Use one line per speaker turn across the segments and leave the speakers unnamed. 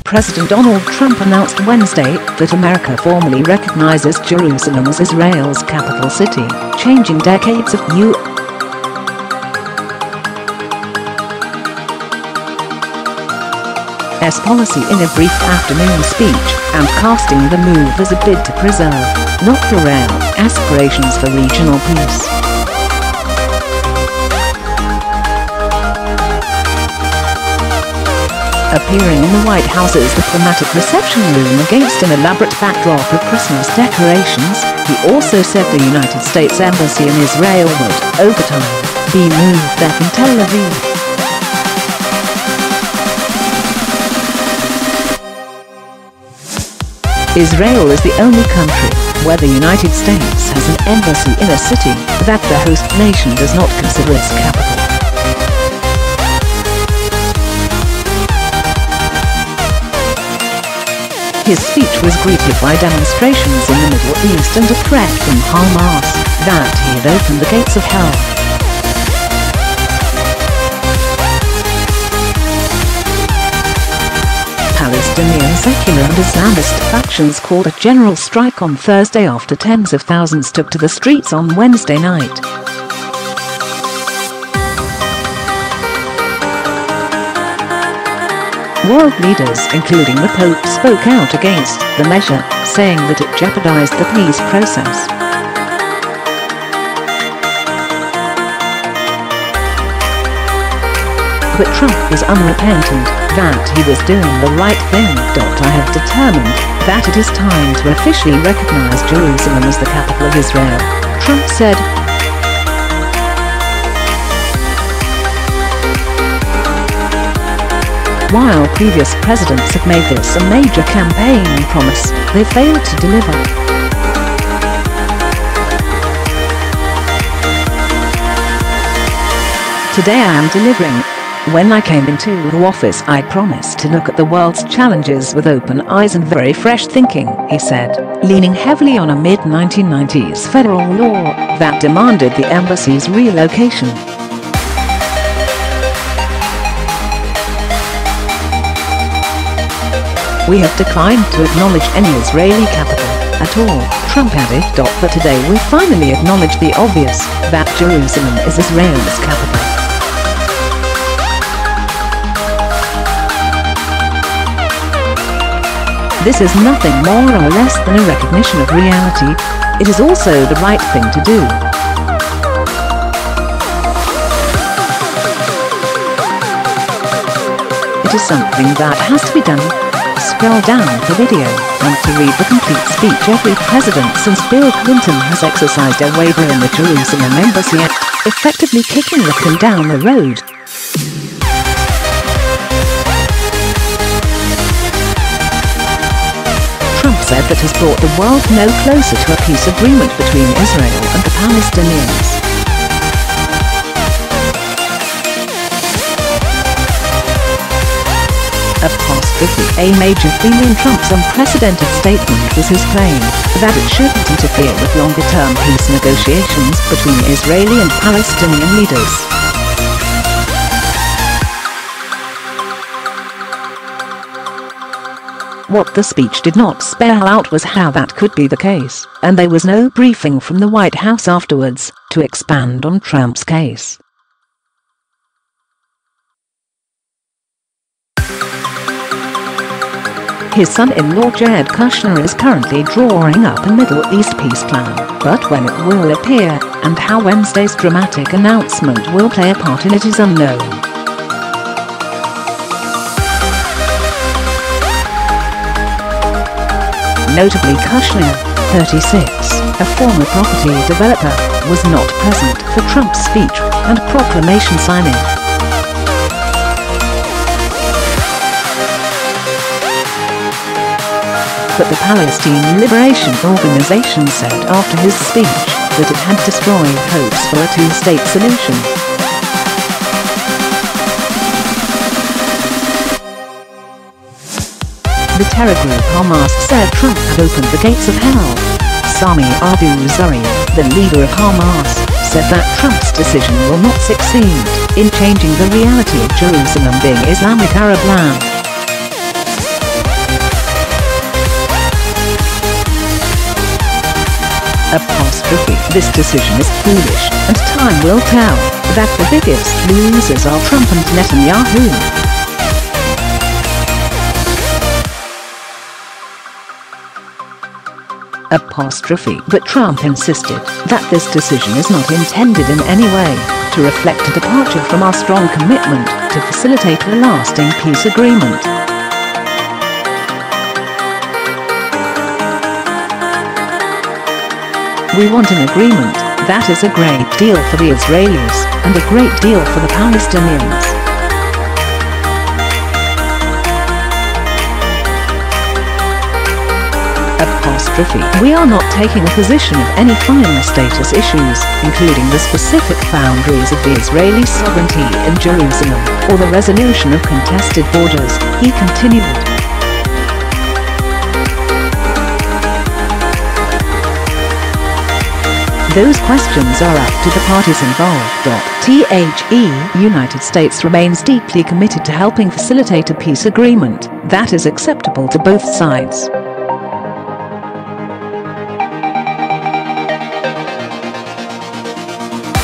President Donald Trump announced Wednesday that America formally recognizes Jerusalem as Israel's capital city, changing decades of U.S. policy in a brief afternoon speech, and casting the move as a bid to preserve, not derail, aspirations for regional peace. Appearing in the White House's diplomatic reception room against an elaborate backdrop of Christmas decorations, he also said the United States Embassy in Israel would, over time, be moved back in Tel Aviv. Israel is the only country where the United States has an embassy in a city that the host nation does not consider its capital. His speech was greeted by demonstrations in the Middle East and a threat from Hamas that he had opened the gates of hell. Palestinian secular and Islamist factions called a general strike on Thursday after tens of thousands took to the streets on Wednesday night. World leaders, including the Pope, spoke out against the measure, saying that it jeopardized the peace process. But Trump was unrepentant, that he was doing the right thing. I have determined that it is time to officially recognize Jerusalem as the capital of Israel, Trump said. While previous presidents have made this a major campaign promise, they failed to deliver. Today I am delivering. When I came into the office, I promised to look at the world's challenges with open eyes and very fresh thinking, he said, leaning heavily on a mid-1990s federal law that demanded the embassy's relocation. We have declined to acknowledge any Israeli capital at all, Trump added. But today we finally acknowledge the obvious, that Jerusalem is Israel's capital. This is nothing more or less than a recognition of reality. It is also the right thing to do. It is something that has to be done. Scroll down the video, and to read the complete speech. Every president since Bill Clinton has exercised a waiver in the Jerusalem Embassy Act, effectively kicking the can down the road. Trump said that has brought the world no closer to a peace agreement between Israel and the Palestinians. A major theme in Trump's unprecedented statement was his claim that it shouldn't interfere with longer-term peace negotiations between Israeli and Palestinian leaders. What the speech did not spell out was how that could be the case, and there was no briefing from the White House afterwards to expand on Trump's case. His son-in-law Jared Kushner is currently drawing up a Middle East peace plan, but when it will appear, and how Wednesday's dramatic announcement will play a part in it is unknown. Notably, Kushner, 36, a former property developer, was not present for Trump's speech and proclamation signing. But the Palestine Liberation Organization said after his speech that it had destroyed hopes for a two-state solution. The terror group Hamas said Trump had opened the gates of hell. Sami Abu Zuhri, the leader of Hamas, said that Trump's decision will not succeed in changing the reality of Jerusalem being Islamic Arab land. This decision is foolish, and time will tell that the biggest losers are Trump and Netanyahu. But Trump insisted that this decision is not intended in any way to reflect a departure from our strong commitment to facilitate a lasting peace agreement. We want an agreement that is a great deal for the Israelis and a great deal for the Palestinians. We are not taking a position of any final status issues, including the specific boundaries of the Israeli sovereignty in Jerusalem, or the resolution of contested borders, he continued. Those questions are up to the parties involved. The United States remains deeply committed to helping facilitate a peace agreement that is acceptable to both sides.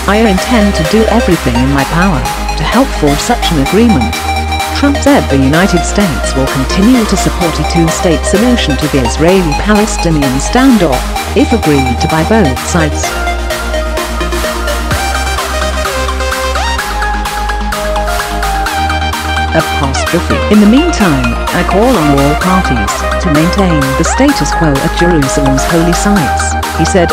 I intend to do everything in my power to help forge such an agreement. Trump said the United States will continue to support a two-state solution to the Israeli-Palestinian standoff, if agreed to by both sides. In the meantime, I call on all parties to maintain the status quo at Jerusalem's holy sites, he said.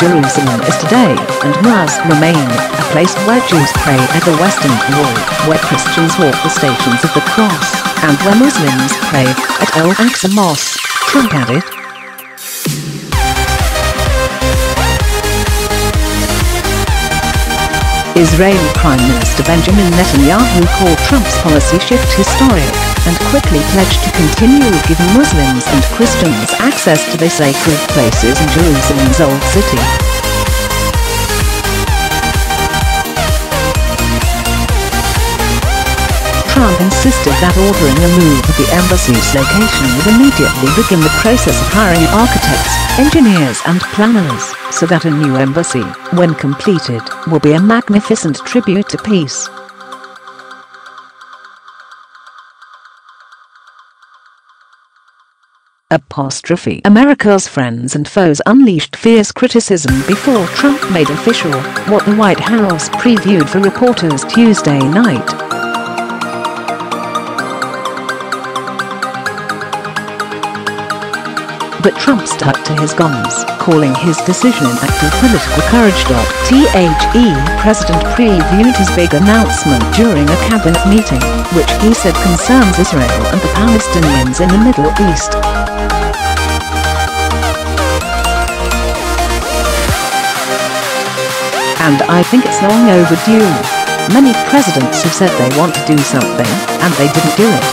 Jerusalem is today, and must remain, a place where Jews pray at the Western Wall, where Christians walk the Stations of the Cross, and where Muslims pray at Al-Aqsa Mosque, Trump added. Israeli Prime Minister Benjamin Netanyahu called Trump's policy shift historic, and quickly pledged to continue giving Muslims and Christians access to the sacred places in Jerusalem's Old City. Trump insisted that ordering a move of the embassy's location would immediately begin the process of hiring architects, engineers and planners, so that a new embassy, when completed, will be a magnificent tribute to peace. America's friends and foes unleashed fierce criticism before Trump made official what the White House previewed for reporters Tuesday night. But Trump stuck to his guns, calling his decision an act of political courage. The president previewed his big announcement during a cabinet meeting, which he said concerns Israel and the Palestinians in the Middle East. And I think it's long overdue. Many presidents have said they want to do something, and they didn't do it.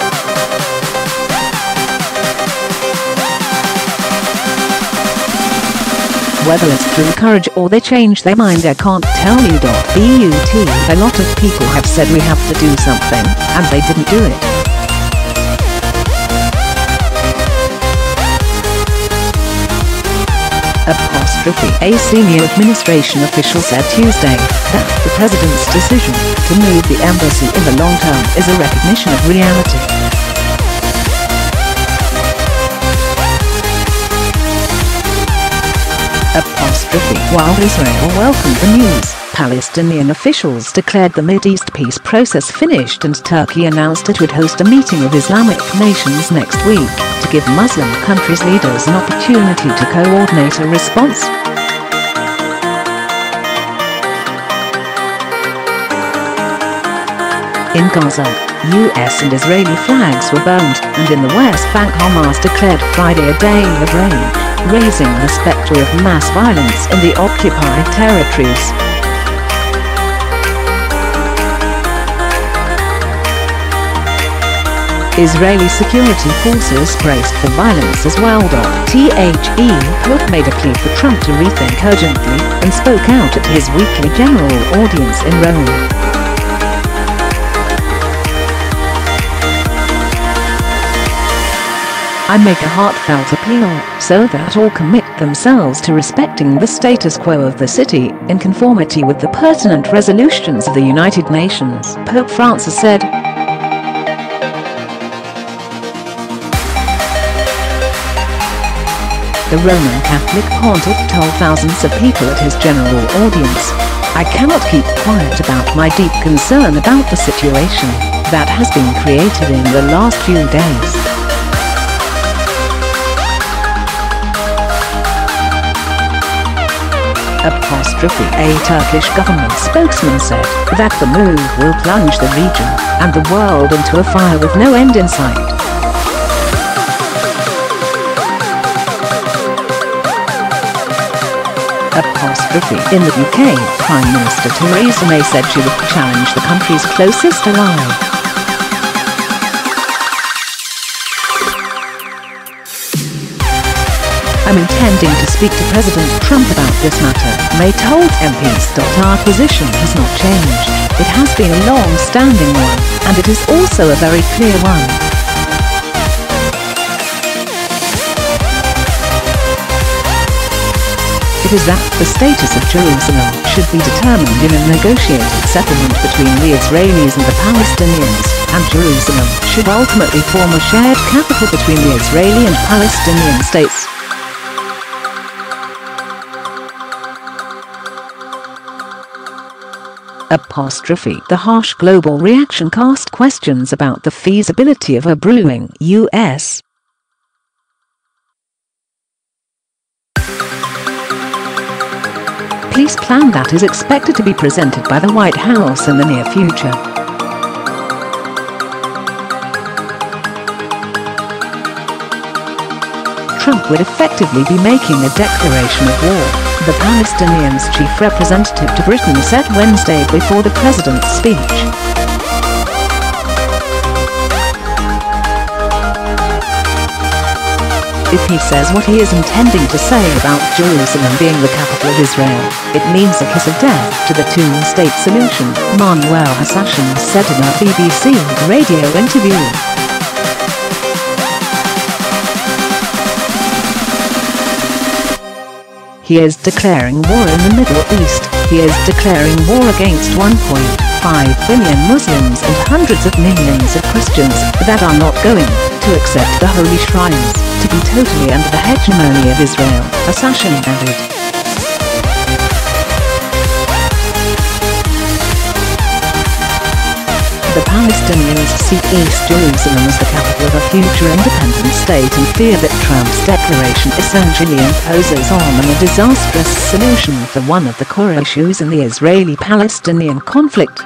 Whether it's through courage or they change their mind, I can't tell you. But a lot of people have said we have to do something, and they didn't do it. A senior administration official said Tuesday that the president's decision to move the embassy in the long term is a recognition of reality. While Israel welcomed the news, Palestinian officials declared the Mideast peace process finished, and Turkey announced it would host a meeting of Islamic nations next week to give Muslim countries' leaders an opportunity to coordinate a response. In Gaza, U.S. and Israeli flags were burned, and in the West Bank Hamas declared Friday a day of rage, raising the specter of mass violence in the occupied territories. Israeli security forces braced for violence as well. Pope made a plea for Trump to rethink urgently, and spoke out at his weekly general audience in Rome. I make a heartfelt appeal so that all commit themselves to respecting the status quo of the city in conformity with the pertinent resolutions of the United Nations, Pope Francis said. The Roman Catholic pontiff told thousands of people at his general audience, "I cannot keep quiet about my deep concern about the situation that has been created in the last few days." A Turkish government spokesman said that the move will plunge the region and the world into a fire with no end in sight. In the UK, Prime Minister Theresa May said she would challenge the country's closest ally. "I'm intending to speak to President Trump about this matter," May told MPs. "Our position has not changed. It has been a long-standing one, and it is also a very clear one. It is that the status of Jerusalem should be determined in a negotiated settlement between the Israelis and the Palestinians, and Jerusalem should ultimately form a shared capital between the Israeli and Palestinian states." The harsh global reaction cast questions about the feasibility of a brewing U.S. peace plan that is expected to be presented by the White House in the near future. Trump would effectively be making a declaration of war, the Palestinians' chief representative to Britain said Wednesday before the president's speech. If he says what he is intending to say about Jerusalem being the capital of Israel, it means a kiss of death to the two-state solution, Manuel Hassan said in a BBC radio interview. He is declaring war in the Middle East. He is declaring war against 1.5 billion Muslims and hundreds of millions of Christians that are not going to accept the holy shrines to be totally under the hegemony of Israel, Hassan added. The Palestinians see East Jerusalem as the capital of a future independent state and fear that Trump's declaration essentially imposes on them a disastrous solution for one of the core issues in the Israeli-Palestinian conflict.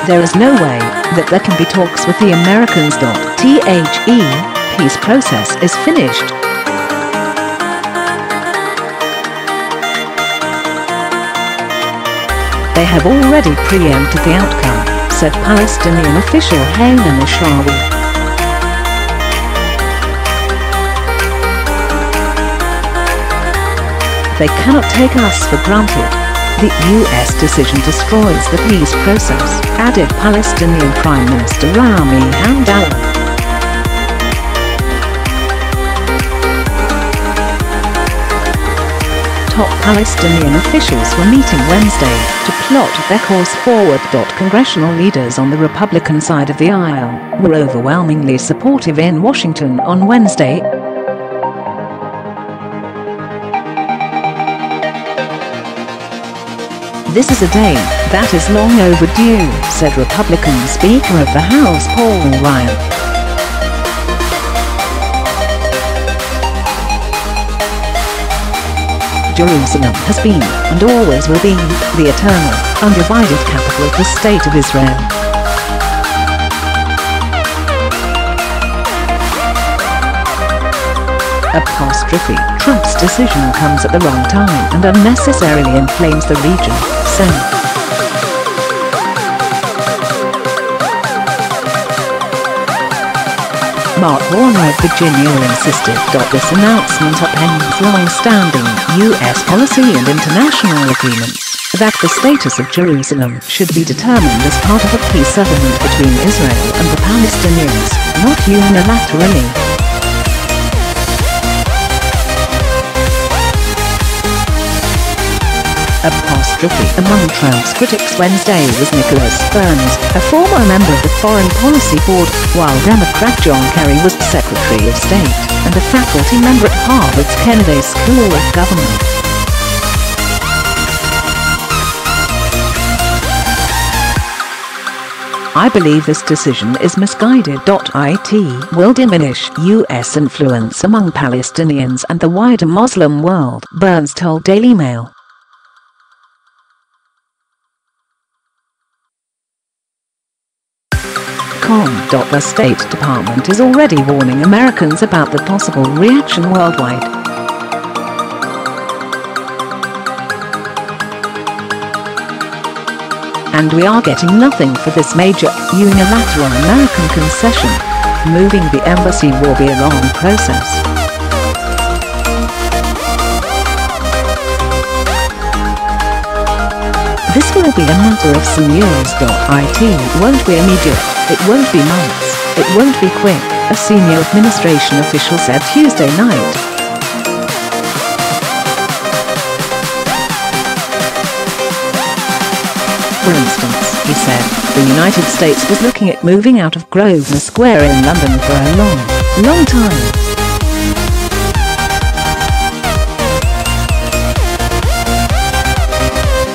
There is no way that there can be talks with the Americans. The peace process is finished. They have already preempted the outcome, said Palestinian official Hanan Ashrawi. They cannot take us for granted. The U.S. decision destroys the peace process, added Palestinian Prime Minister Rami Hamdallah. Top Palestinian officials were meeting Wednesday to plot their course forward. Congressional leaders on the Republican side of the aisle were overwhelmingly supportive in Washington on Wednesday. "This is a day that is long overdue," said Republican Speaker of the House Paul Ryan. Jerusalem has been, and always will be, the eternal, undivided capital of the State of Israel. Trump's decision comes at the wrong time and unnecessarily inflames the region, said. Mark Warner of Virginia insisted. This announcement upends long-standing U.S. policy and international agreements. that the status of Jerusalem should be determined as part of a peace settlement between Israel and the Palestinians, not unilaterally. Among Trump's critics Wednesday was Nicholas Burns, a former member of the Foreign Policy Board, while Democrat John Kerry was Secretary of State and a faculty member at Harvard's Kennedy School of Government. I believe this decision is misguided. It will diminish U.S. influence among Palestinians and the wider Muslim world, Burns told Daily Mail. The State Department is already warning Americans about the possible reaction worldwide. And we are getting nothing for this major, unilateral American concession. Moving the embassy will be a long process. This will be a matter of some years. It won't be immediate, it won't be months, it won't be quick, a senior administration official said Tuesday night. For instance, he said, the United States was looking at moving out of Grosvenor Square in London for a long time.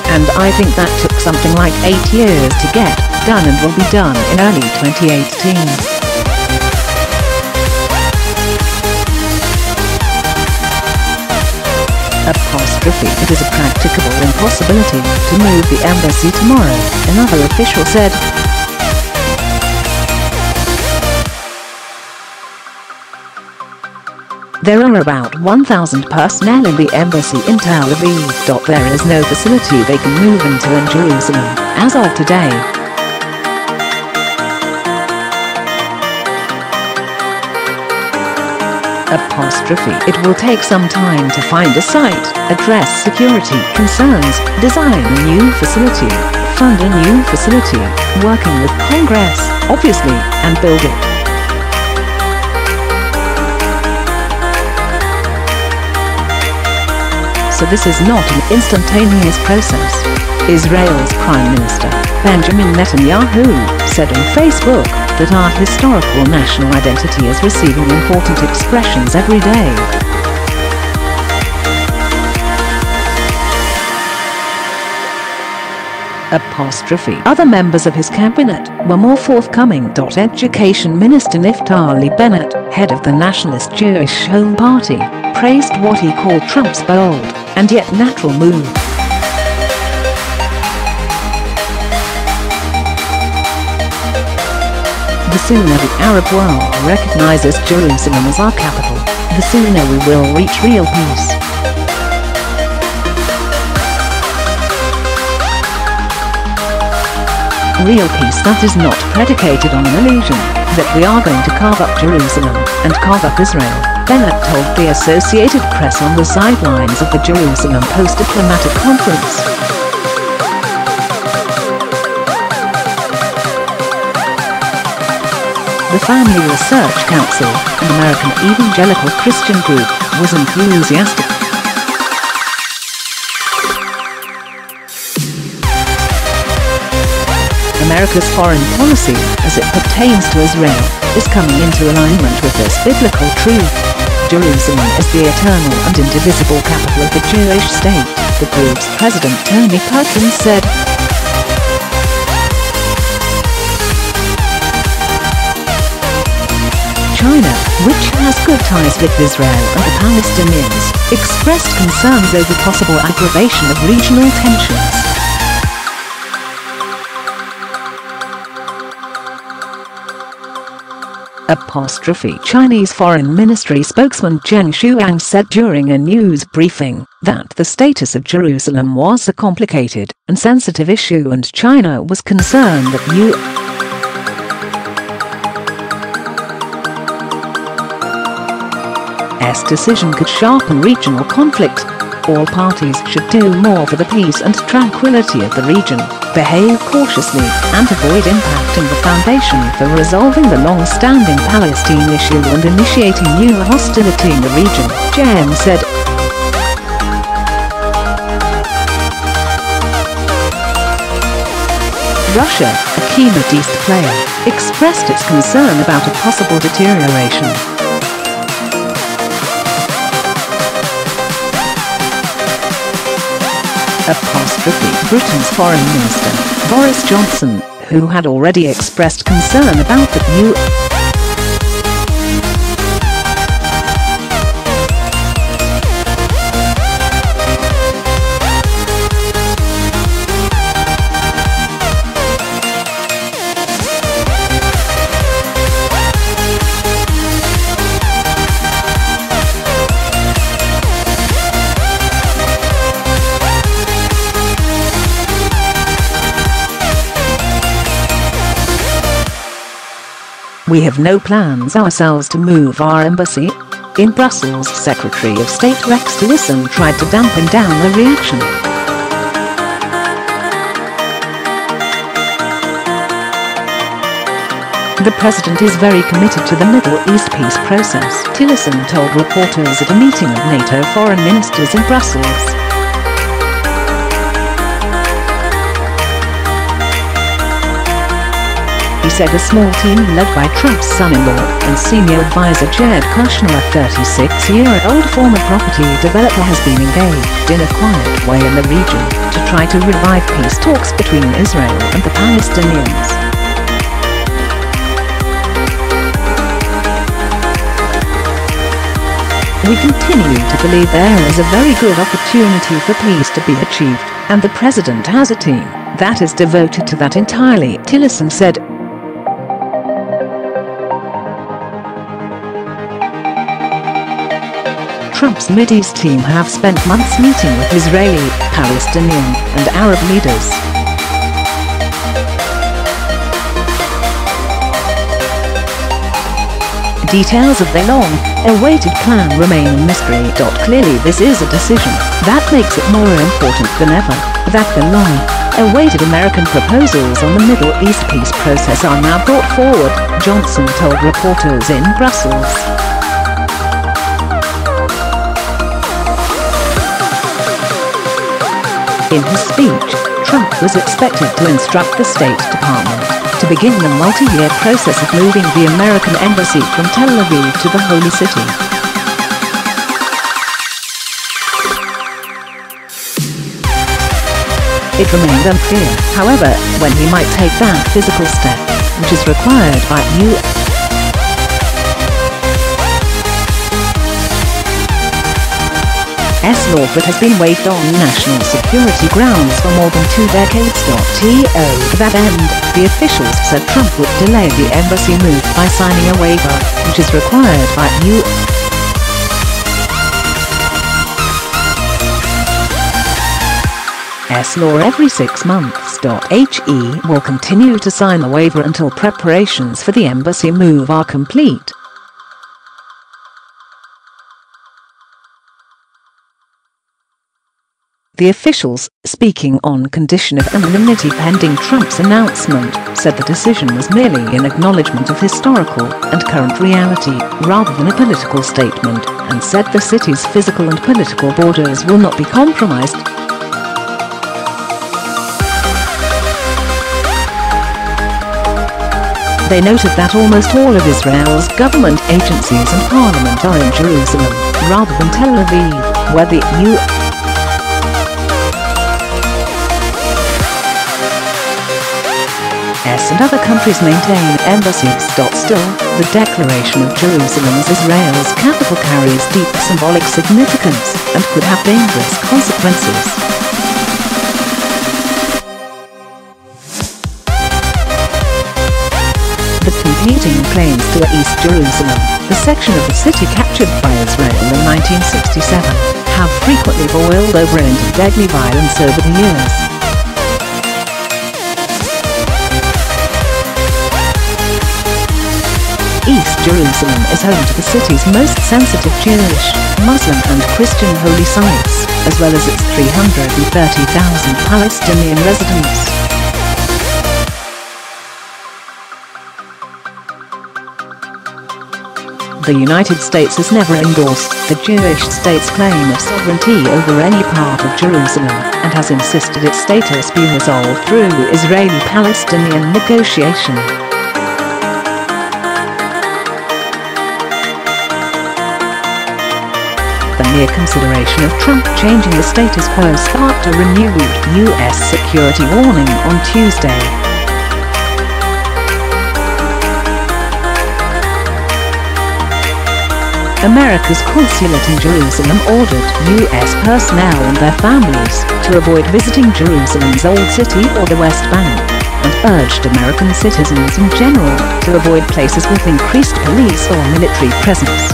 And I think that took something like 8 years to get done and will be done in early 2018. It is a practicable impossibility to move the embassy tomorrow, another official said. There are about 1,000 personnel in the embassy in Tel Aviv. There is no facility they can move into in Jerusalem, as of today. It will take some time to find a site, address security concerns, design a new facility, fund a new facility, working with Congress, obviously, and build it. So this is not an instantaneous process. Israel's Prime Minister, Benjamin Netanyahu, said on Facebook that our historical national identity is receiving important expressions every day. Other members of his cabinet were more forthcoming. Education Minister Naftali Bennett, head of the nationalist Jewish Home Party, praised what he called Trump's bold and yet natural move. The sooner the Arab world recognizes Jerusalem as our capital, the sooner we will reach real peace. Real peace that is not predicated on an illusion that we are going to carve up Jerusalem and carve up Israel, Bennett told the Associated Press on the sidelines of the Jerusalem Post-Diplomatic Conference. The Family Research Council, an American evangelical Christian group, was enthusiastic. America's foreign policy, as it pertains to Israel, is coming into alignment with this biblical truth. Jerusalem is the eternal and indivisible capital of the Jewish state, the group's president Tony Perkins said. China, which has good ties with Israel and the Palestinians, expressed concerns over possible aggravation of regional tensions. Chinese Foreign Ministry spokesman Zheng Shuang said during a news briefing that the status of Jerusalem was a complicated and sensitive issue and China was concerned that U.S. decision could sharpen regional conflict. all parties should do more for the peace and tranquility of the region, behave cautiously, and avoid impacting the foundation for resolving the long-standing Palestine issue and initiating new hostility in the region, JM said. Russia, a key Middle East player, expressed its concern about a possible deterioration. Britain's Foreign Minister, Boris Johnson, who had already expressed concern about the We have no plans ourselves to move our embassy. In Brussels, Secretary of State Rex Tillerson tried to dampen down the reaction. The president is very committed to the Middle East peace process, Tillerson told reporters at a meeting of NATO foreign ministers in Brussels. He said a small team led by Trump's son-in-law and senior advisor Jared Kushner, a 36-year-old former property developer, has been engaged in a quiet way in the region to try to revive peace talks between Israel and the Palestinians. We continue to believe there is a very good opportunity for peace to be achieved, and the president has a team that is devoted to that entirely, Tillerson said. Trump's Mideast team have spent months meeting with Israeli, Palestinian, and Arab leaders. Details of their long-awaited plan remain a mystery. Clearly this is a decision that makes it more important than ever that the long-awaited American proposals on the Middle East peace process are now brought forward, Johnson told reporters in Brussels. In his speech, Trump was expected to instruct the State Department to begin the multi-year process of moving the American embassy from Tel Aviv to the Holy City. It remained unclear, however, when he might take that physical step, which is required by U.S. law but has been waived on national security grounds for more than 2 decades. To that end, the officials said Trump would delay the embassy move by signing a waiver, which is required by U.S. law every 6 months. He will continue to sign the waiver until preparations for the embassy move are complete. The officials, speaking on condition of anonymity pending Trump's announcement, said the decision was merely an acknowledgement of historical and current reality, rather than a political statement, and said the city's physical and political borders will not be compromised. They noted that almost all of Israel's government agencies and parliament are in Jerusalem, rather than Tel Aviv, where the U.S. and other countries maintain embassies. Still, the declaration of Jerusalem as Israel's capital carries deep symbolic significance and could have dangerous consequences. The competing claims to East Jerusalem, the section of the city captured by Israel in 1967, have frequently boiled over into deadly violence over the years. East Jerusalem is home to the city's most sensitive Jewish, Muslim and Christian holy sites, as well as its 330,000 Palestinian residents. The United States has never endorsed the Jewish state's claim of sovereignty over any part of Jerusalem, and has insisted its status be resolved through Israeli-Palestinian negotiation. The mere consideration of Trump changing the status quo sparked a renewed U.S. security warning on Tuesday. America's consulate in Jerusalem ordered U.S. personnel and their families to avoid visiting Jerusalem's Old City or the West Bank, and urged American citizens in general to avoid places with increased police or military presence.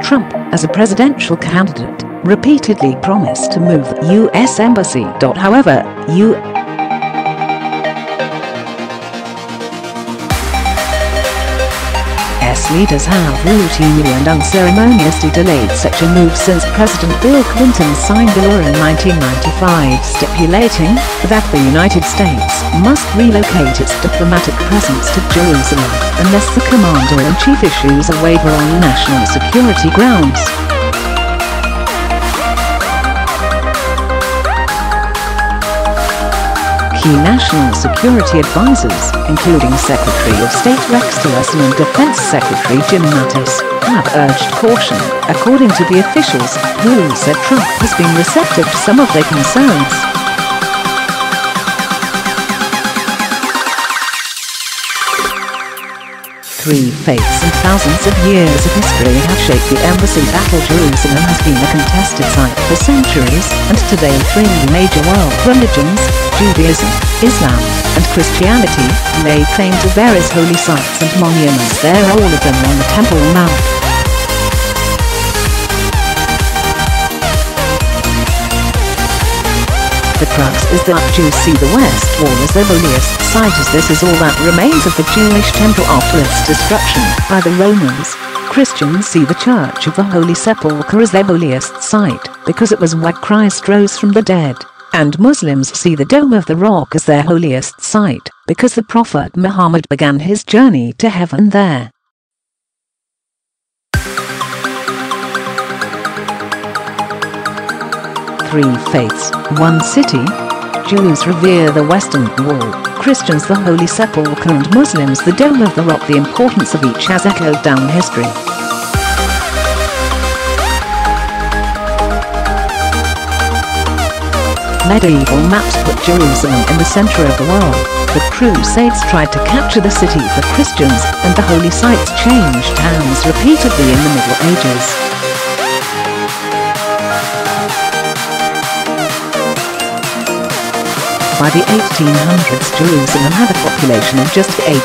Trump, as a presidential candidate, repeatedly promised to move the U.S. embassy. However, U.S. leaders have routinely and unceremoniously delayed such a move since President Bill Clinton signed the law in 1995 stipulating that the United States must relocate its diplomatic presence to Jerusalem unless the commander-in-chief issues a waiver on national security grounds. Key national security advisors, including Secretary of State Rex Tillerson and Defense Secretary Jim Mattis, have urged caution, according to the officials, who said Trump has been receptive to some of their concerns. Three faiths and thousands of years of history have shaped the embassy battle. Jerusalem has been a contested site for centuries, and today three major world religions, Judaism, Islam, and Christianity, lay claim to various holy sites and monuments there, all of them on the Temple Mount. The crux is that Jews see the West Wall as their holiest site, as this is all that remains of the Jewish temple after its destruction by the Romans. Christians see the Church of the Holy Sepulchre as their holiest site, because it was where Christ rose from the dead. And Muslims see the Dome of the Rock as their holiest site, because the Prophet Muhammad began his journey to heaven there. Three faiths, one city. Jews revere the Western Wall, Christians the Holy Sepulchre, and Muslims the Dome of the Rock. The importance of each has echoed down history. Medieval maps put Jerusalem in the center of the world. The Crusades tried to capture the city for Christians, and the holy sites changed hands repeatedly in the Middle Ages. By the 1800s, Jerusalem had a population of just 8,000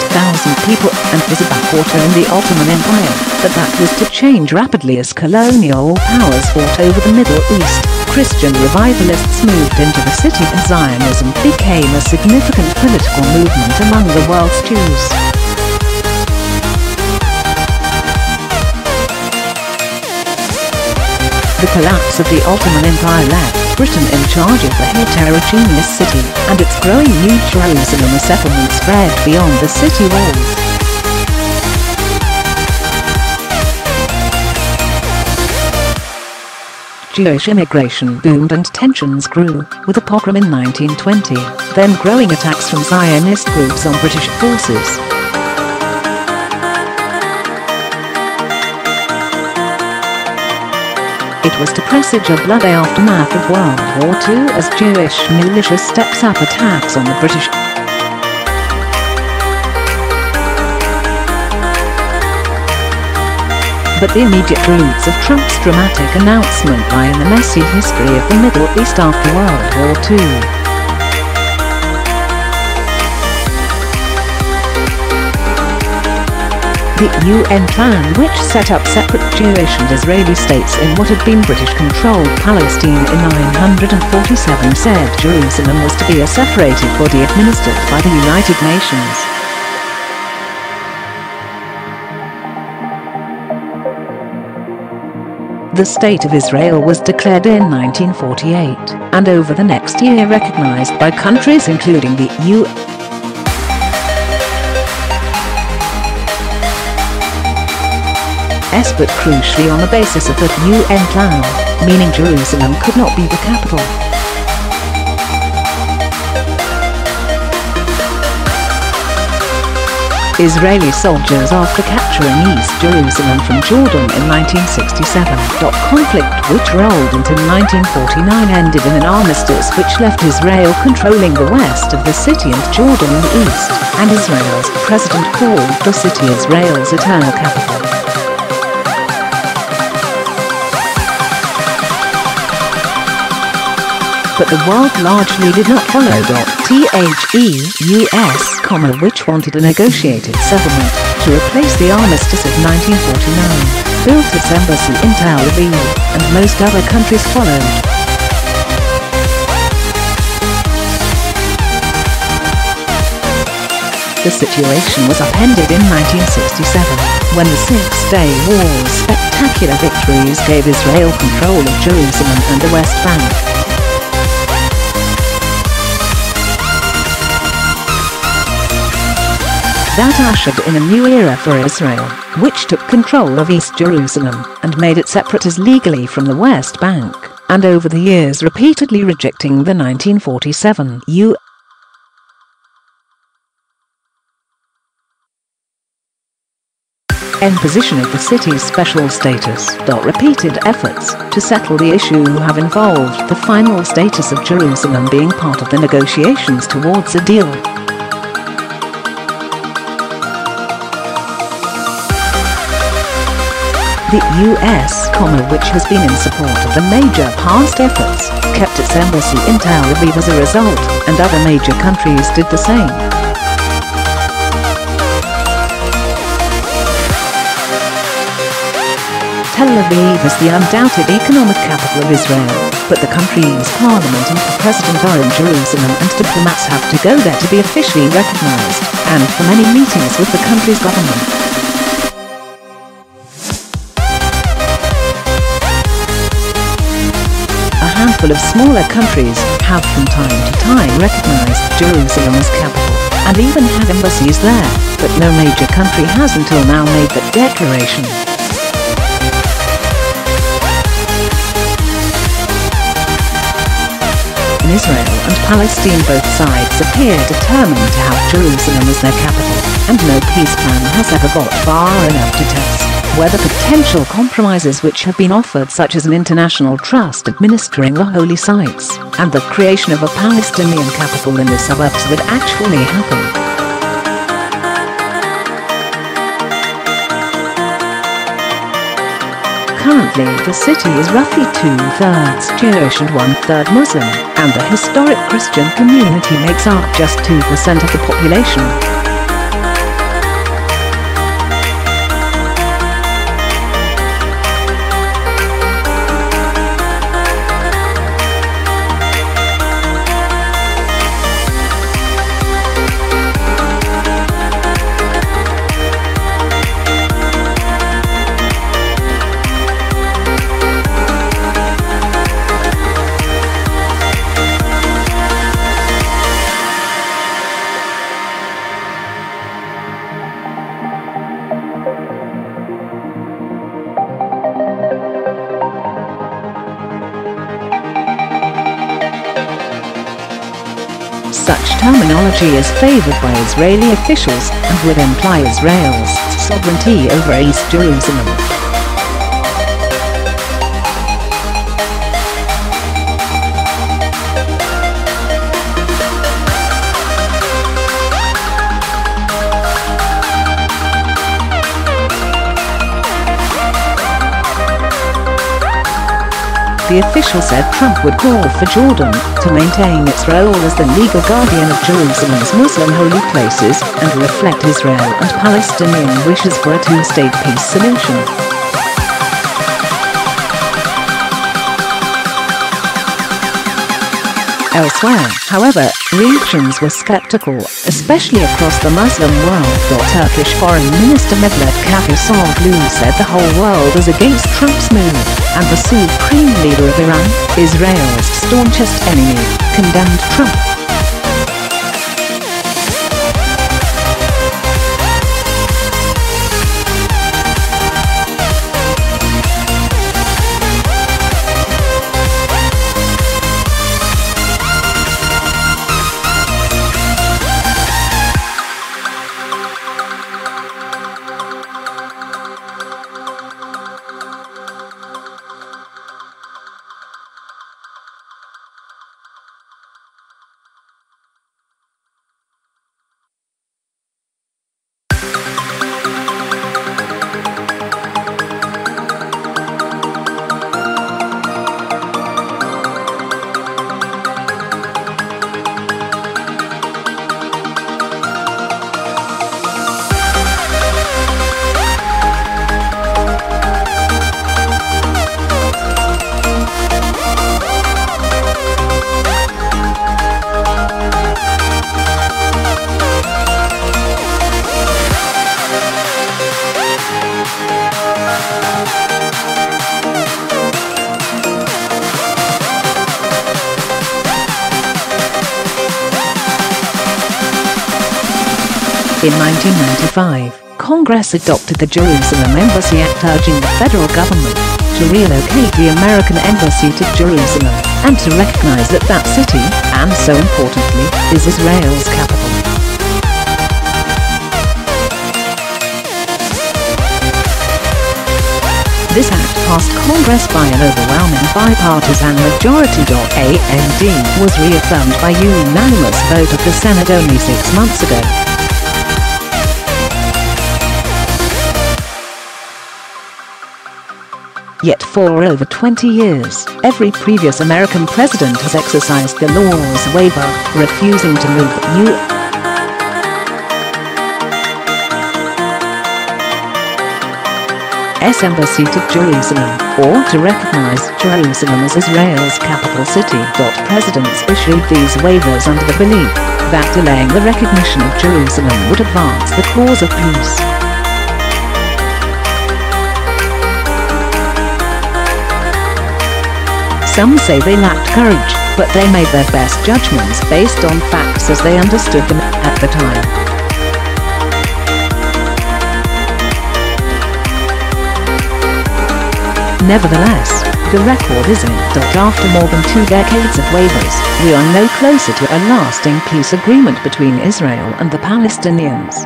people and was a backwater in the Ottoman Empire, but that was to change rapidly as colonial powers fought over the Middle East. Christian revivalists moved into the city, and Zionism became a significant political movement among the world's Jews. The collapse of the Ottoman Empire left Britain in charge of the heterogeneous city, and its growing New Jerusalem, a settlement spread beyond the city walls. Jewish immigration boomed and tensions grew, with a pogrom in 1920, then growing attacks from Zionist groups on British forces. It was to presage a bloody aftermath of World War II as Jewish militia steps up attacks on the British. But the immediate roots of Trump's dramatic announcement lie in the messy history of the Middle East after World War II. The UN plan, which set up separate Jewish and Israeli states in what had been British-controlled Palestine in 1947, said Jerusalem was to be a separated body administered by the United Nations. The State of Israel was declared in 1948, and over the next year recognized by countries including the U.S., but crucially on the basis of the UN plan, meaning Jerusalem could not be the capital. Israeli soldiers, after capturing East Jerusalem from Jordan in 1967, conflict which rolled into 1949 ended in an armistice which left Israel controlling the west of the city and Jordan the east, and Israel's president called the city Israel's eternal capital. But the world largely did not follow .The U.S., which wanted a negotiated settlement to replace the armistice of 1949, built its embassy in Tel Aviv, and most other countries followed. The situation was upended in 1967, when the Six-Day War's spectacular victories gave Israel control of Jerusalem and the West Bank. That ushered in a new era for Israel, which took control of East Jerusalem and made it separate as legally from the West Bank, and over the years repeatedly rejecting the 1947 UN position of the city's special status. Repeated efforts to settle the issue have involved the final status of Jerusalem being part of the negotiations towards a deal. The U.S., which has been in support of the major past efforts, kept its embassy in Tel Aviv as a result, and other major countries did the same. Tel Aviv is the undoubted economic capital of Israel, but the country's parliament and the president are in Jerusalem, and diplomats have to go there to be officially recognized, and for many meetings with the country's government. A handful of smaller countries have from time to time recognized Jerusalem as capital, and even had embassies there, but no major country has until now made that declaration. In Israel and Palestine, both sides appear determined to have Jerusalem as their capital, and no peace plan has ever got far enough to test whether potential compromises which have been offered, such as an international trust administering the holy sites, and the creation of a Palestinian capital in the suburbs, would actually happen. Currently, the city is roughly 2/3 Jewish and 1/3 Muslim, and the historic Christian community makes up just 2% of the population. Such terminology is favored by Israeli officials and would imply Israel's sovereignty over East Jerusalem. The official said Trump would call for Jordan to maintain its role as the legal guardian of Jerusalem's Muslim holy places and reflect Israel and Palestinian wishes for a two-state peace solution. Elsewhere, however, reactions were skeptical, especially across the Muslim world. Turkish Foreign Minister Mevlut Cavusoglu said the whole world is against Trump's move, and the supreme leader of Iran, Israel's staunchest enemy, condemned Trump. In 1995, Congress adopted the Jerusalem Embassy Act, urging the federal government to relocate the American embassy to Jerusalem and to recognize that that city, and so importantly, is Israel's capital. This act passed Congress by an overwhelming bipartisan majority. And was reaffirmed by unanimous vote of the Senate only 6 months ago. Yet for over 20 years, every previous American president has exercised the law's waiver, refusing to move the U.S. embassy to Jerusalem, or to recognize Jerusalem as Israel's capital city. Presidents issued these waivers under the belief that delaying the recognition of Jerusalem would advance the cause of peace. Some say they lacked courage, but they made their best judgments based on facts as they understood them at the time. Nevertheless, the record is in. After more than 2 decades of waivers, we are no closer to a lasting peace agreement between Israel and the Palestinians.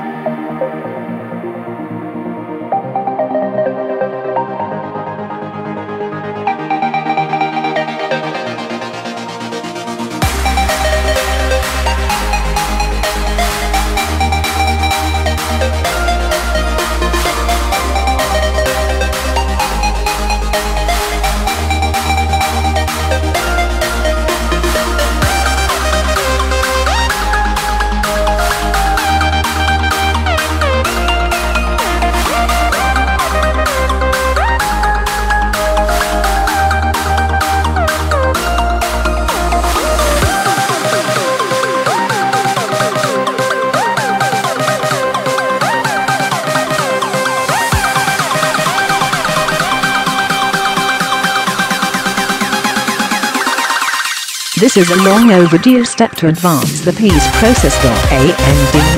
This is a long overdue step to advance the peace process. And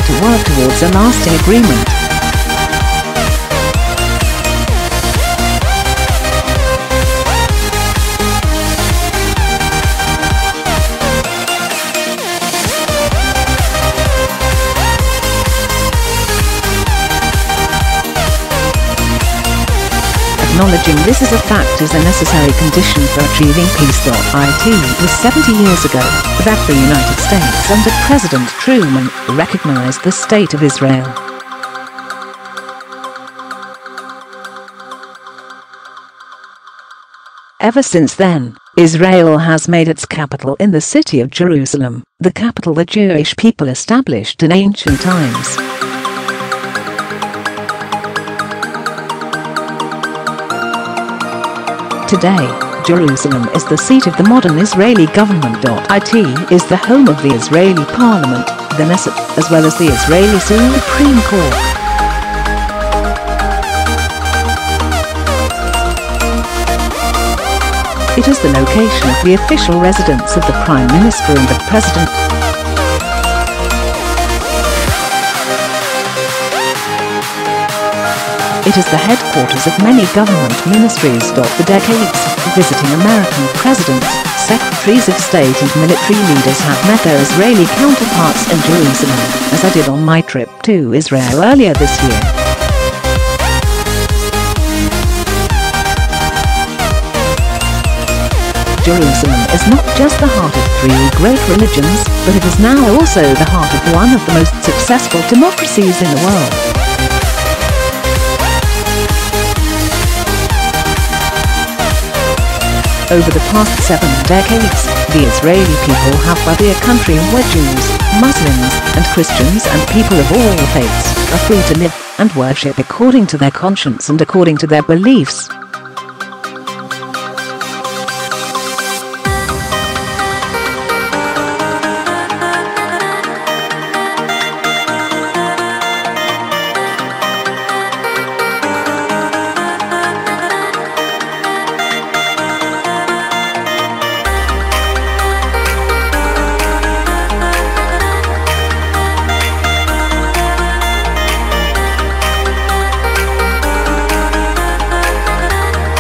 to work towards a lasting agreement. Acknowledging this as a fact is a necessary condition for achieving peace. It was 70 years ago that the United States under President Truman recognized the State of Israel. Ever since then, Israel has made its capital in the city of Jerusalem, the capital the Jewish people established in ancient times. Today, Jerusalem is the seat of the modern Israeli government. It is the home of the Israeli parliament, the Knesset, as well as the Israeli Supreme Court. It is the location of the official residence of the Prime Minister and the President. It is the headquarters of many government ministries. For decades, visiting American presidents, secretaries of state and military leaders have met their Israeli counterparts in Jerusalem, as I did on my trip to Israel earlier this year. Jerusalem is not just the heart of three great religions, but it is now also the heart of one of the most successful democracies in the world. Over the past 7 decades, the Israeli people have built a country where Jews, Muslims, and Christians and people of all faiths are free to live and worship according to their conscience and according to their beliefs.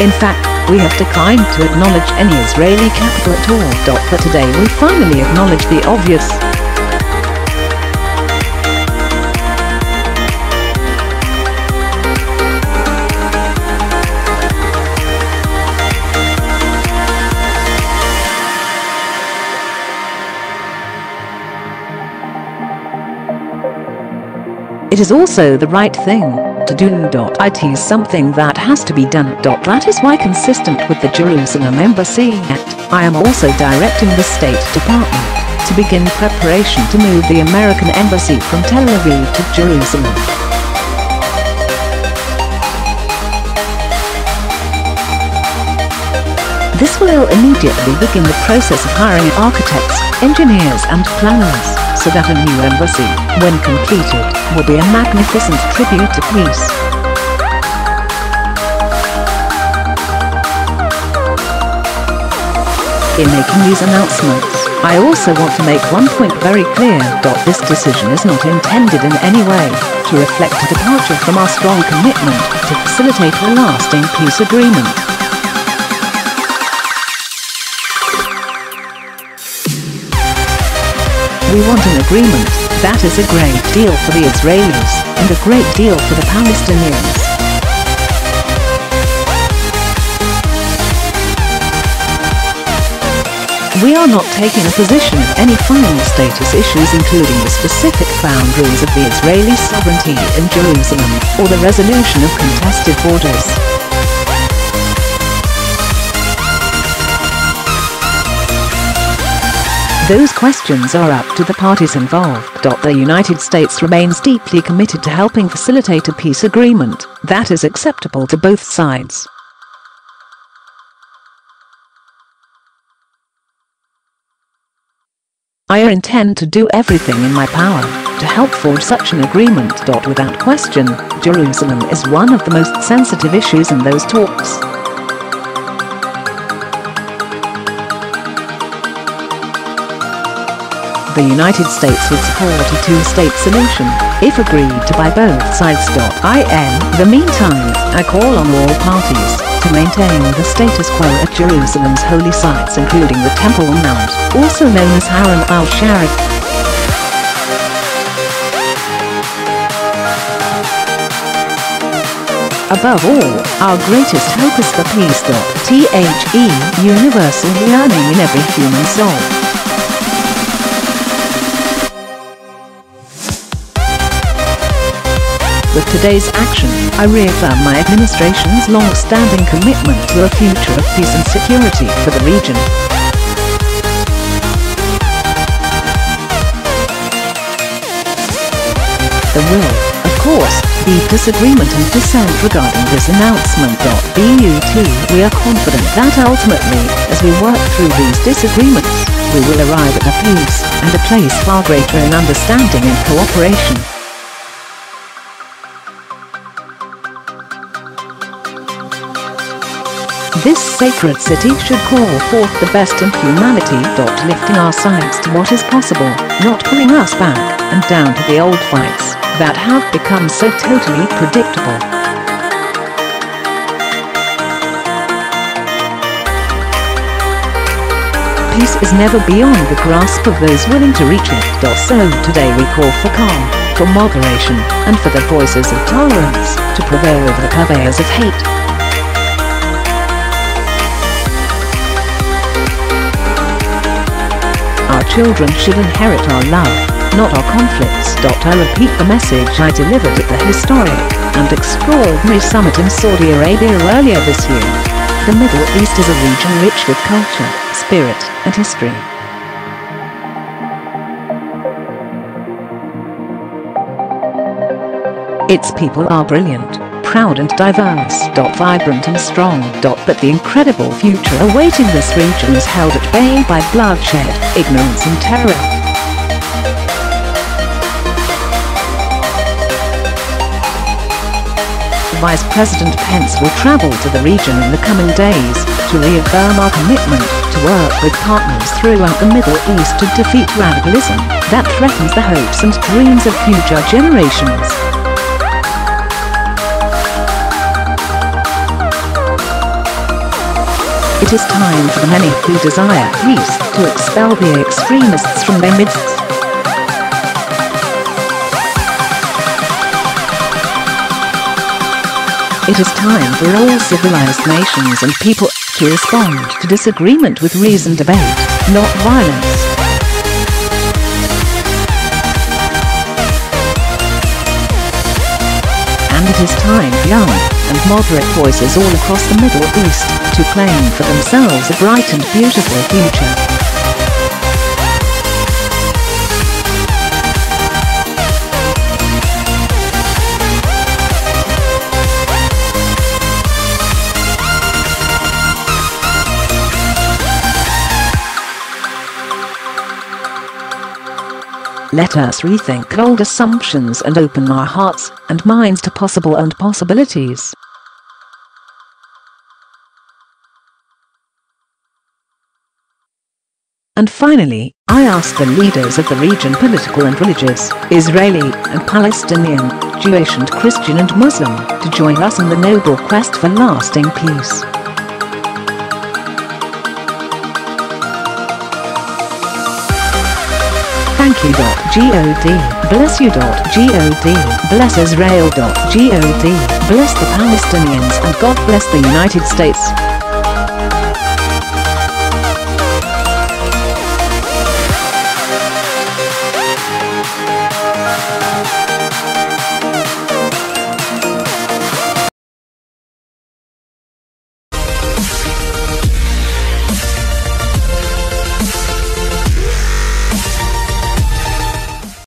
In fact, we have declined to acknowledge any Israeli capital at all. But today we finally acknowledge the obvious. It is also the right thing to do. It is something that has to be done. That is why, consistent with the Jerusalem Embassy Act, I am also directing the State Department to begin preparation to move the American Embassy from Tel Aviv to Jerusalem. This will immediately begin the process of hiring architects, engineers and planners, so that a new embassy, when completed, will be a magnificent tribute to peace. In making these announcements, I also want to make one point very clear. This decision is not intended in any way to reflect a departure from our strong commitment to facilitate a lasting peace agreement. We want an agreement that is a great deal for the Israelis and a great deal for the Palestinians. We are not taking a position on any final status issues, including the specific boundaries of the Israeli sovereignty in Jerusalem or the resolution of contested borders. Those questions are up to the parties involved. The United States remains deeply committed to helping facilitate a peace agreement that is acceptable to both sides. I intend to do everything in my power to help forge such an agreement. Without question, Jerusalem is one of the most sensitive issues in those talks. The United States would support a two-state solution, if agreed to by both sides. In the meantime, I call on all parties to maintain the status quo at Jerusalem's holy sites, including the Temple Mount, also known as Haram al-Sharif. Above all, our greatest hope is for peace.The, universal yearning in every human soul. The with today's action, I reaffirm my administration's long-standing commitment to a future of peace and security for the region. There will, of course, be disagreement and dissent regarding this announcement. But we are confident that ultimately, as we work through these disagreements, we will arrive at a peace and a place far greater in understanding and cooperation. This sacred city should call forth the best in humanity. Lifting our sights to what is possible, not pulling us back and down to the old fights that have become so totally predictable. Peace is never beyond the grasp of those willing to reach it. So today we call for calm, for moderation, and for the voices of tolerance to prevail over the purveyors of hate. Our children should inherit our love, not our conflicts. I repeat the message I delivered at the historic and extraordinary summit in Saudi Arabia earlier this year. The Middle East is a region rich with culture, spirit, and history. Its people are brilliant, proud and diverse. Vibrant and strong. But the incredible future awaiting this region is held at bay by bloodshed, ignorance and terror. Vice President Pence will travel to the region in the coming days to reaffirm our commitment to work with partners throughout the Middle East to defeat radicalism that threatens the hopes and dreams of future generations. It is time for the many who desire peace to expel the extremists from their midst. It is time for all civilized nations and people to respond to disagreement with reasoned debate, not violence. And it is time for young and moderate voices all across the Middle East to claim for themselves a bright and beautiful future. Let us rethink old assumptions and open our hearts and minds to possible and possibilities. And finally, I ask the leaders of the region, political and religious, Israeli and Palestinian, Jewish and Christian and Muslim, to join us in the noble quest for lasting peace. Thank you. God bless you. God bless Israel. God bless the Palestinians, and God bless the United States.